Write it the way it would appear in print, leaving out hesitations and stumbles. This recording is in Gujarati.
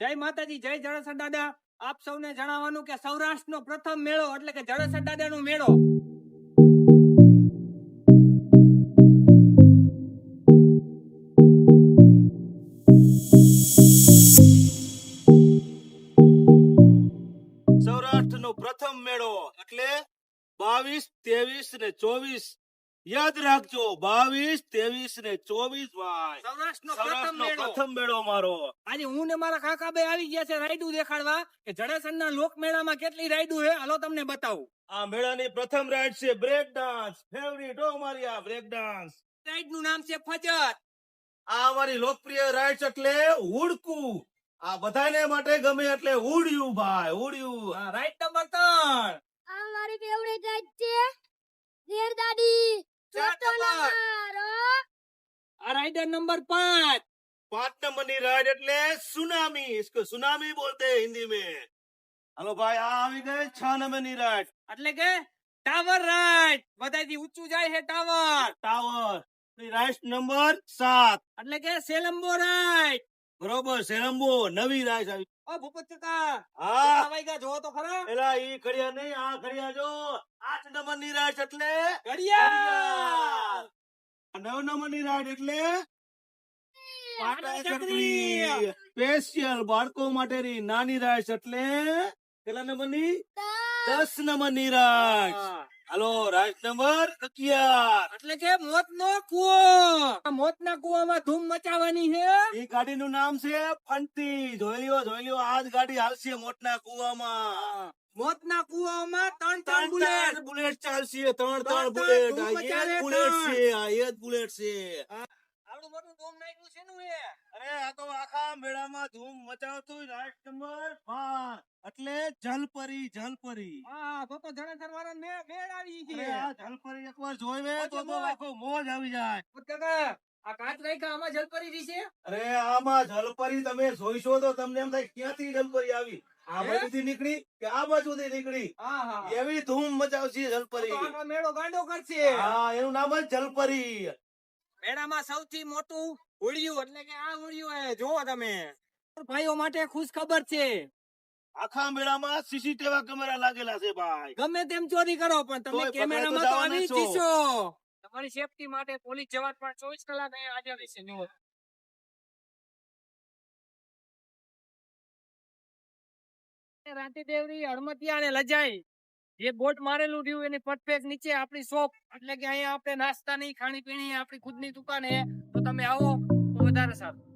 જય માતાજી, જય જડેસર દાદા. આપ સૌને જણાવવાનું કે સૌરાષ્ટ્રનો પ્રથમ મેળો એટલે કે જડેસર દાદાનો મેળો. સૌરાષ્ટ્રનો પ્રથમ મેળો એટલે 22, 23 ને 24 યાદ રાખજો. 22, 23 ને 24 ભાઈ સૌરાષ્ટ્રનો પ્રથમ મેળો મારો. આજે હું ને મારા કાકા ભાઈ આવી ગયા છે રાયડું દેખાડવા કે જડેસરના લોક મેળામાં કેટલી રાયડું છે. હાલો તમને બતાવું. આ મેળાની પ્રથમ રાઈડ છે બ્રેક ડાન્સ. ફેવરિટ હો મારી આ બ્રેક ડાન્સ. રાઈડ નું નામ છે ફજત. આ અમારી લોકપ્રિય રાઈડ એટલે હુડકું. આ બધાને માટે ગમે એટલે હુડિયું ભાઈ, હુડિયું. Ride number 3. આ મારી ફેવરેટ રાઈડ છે રેર દાદી ચોથો નંબર આ રાઈડર નંબર 5. 5 નંબરની રાઈડ એટલે સુનામી. इसको सुनामी बोलते हैं हिंदी में. हेलो भाई, આ આવી ગઈ 6 નંબરની રાઈડ એટલે કે ટાવર રાઈડ. બધાથી ઊંચું જાય છે ટાવર. ટાવર. રાઈડ નંબર 7 એટલે કે સેલમ્બો રાઈડ. બરોબર. સેરંબો નવી રાઈડ આવી. ઓ ભૂપત કાકા, હા કેટલા વાગ્યા જોવો તો ખરા. એલા ઈ ઘડિયા નહીં, આ ઘડિયા જો. 8 નંબરની રાઈડ એટલે ઘડિયાળ. 9 નંબરની રાઈડ એટલે પાટા ચકરી. સ્પેશિયલ બાળકો માટેની નાની રાઈડ એટલે કેટલા નંબરની? 10 નંબરની રાઈડ. હા. હાલો રાઈડ નંબર 11 એટલે કે મોતનો કૂવો. આ મોતના કૂવામાં ધૂમ મચાવવાની છે. એ ગાડીનું નામ છે ફંટી. જોઈ લ્યો આજ ગાડી હાલશે મોટના કૂવામાં. મોતના કૂવામાં ત્રણ બુલેટ. બુલેટ ચાલશે. ત્રણ ત્રણ બુલેટ. ધૂમ આ મચાવે એક બુલેટ ત્રણ. છે. આ એક બુલેટ છે. આવડું મોટું ધૂમ નાખ્યું છે નું એ. અરે આ તો આખા મેળામાં ધૂમ મચાવતું રાઈડ નંબર 5 એટલે જલપરી. જલપરી. હા, તો જડેસર વાળાને મેળ આવી છે. અરે આ જલપરી એકવાર જોઈવે તો આખો મોજ આવી જાય. ભૂપત કાકા, આ કાચ રાખ્યા આમાં જલપરી રહી છે. અરે આમાં જલપરી તમે જોઈશો તો તમને એમ થાય ક્યાંથી જલપરી આવી. આ બાજુથી નીકળી કે આ બાજુથી નીકળી. હા હા. એવી ધૂમ મચાવશે તો જલપરી. આખો મેળો ગાંડો કરશે. હા, એનું નામ જ જલપરી. મેળામાં સૌથી મોટું હોળિયું એટલે કે આ હોળિયું જોવો તમે. ભાઈઓ માટે ખુશ ખબર છે. આખા મેળામાં સીસીટીવી કેમેરા લાગેલા છે ભાઈ. ગમે તેમ ચોરી કરો પણ તમે તોય કેમેરામાં તો પકડાઈ તો આવી જ જવાના જશો. તમારી સેફટી માટે પોલીસ જવાન પણ 24 કલાક અહીંયા હાજર રહેશે. જુઓ. રાતે દેવરી હળમતિયા અને લજાઈ જે બોટ મારેલું રહ્યું એની પરફેક્ટ નીચે આપણી શોપ એટલે કે અહીંયા આપણે નાસ્તાની ખાણી પીણી આપણી ખુદની દુકાન છે. તો તમે આવો તો વધારે સારું.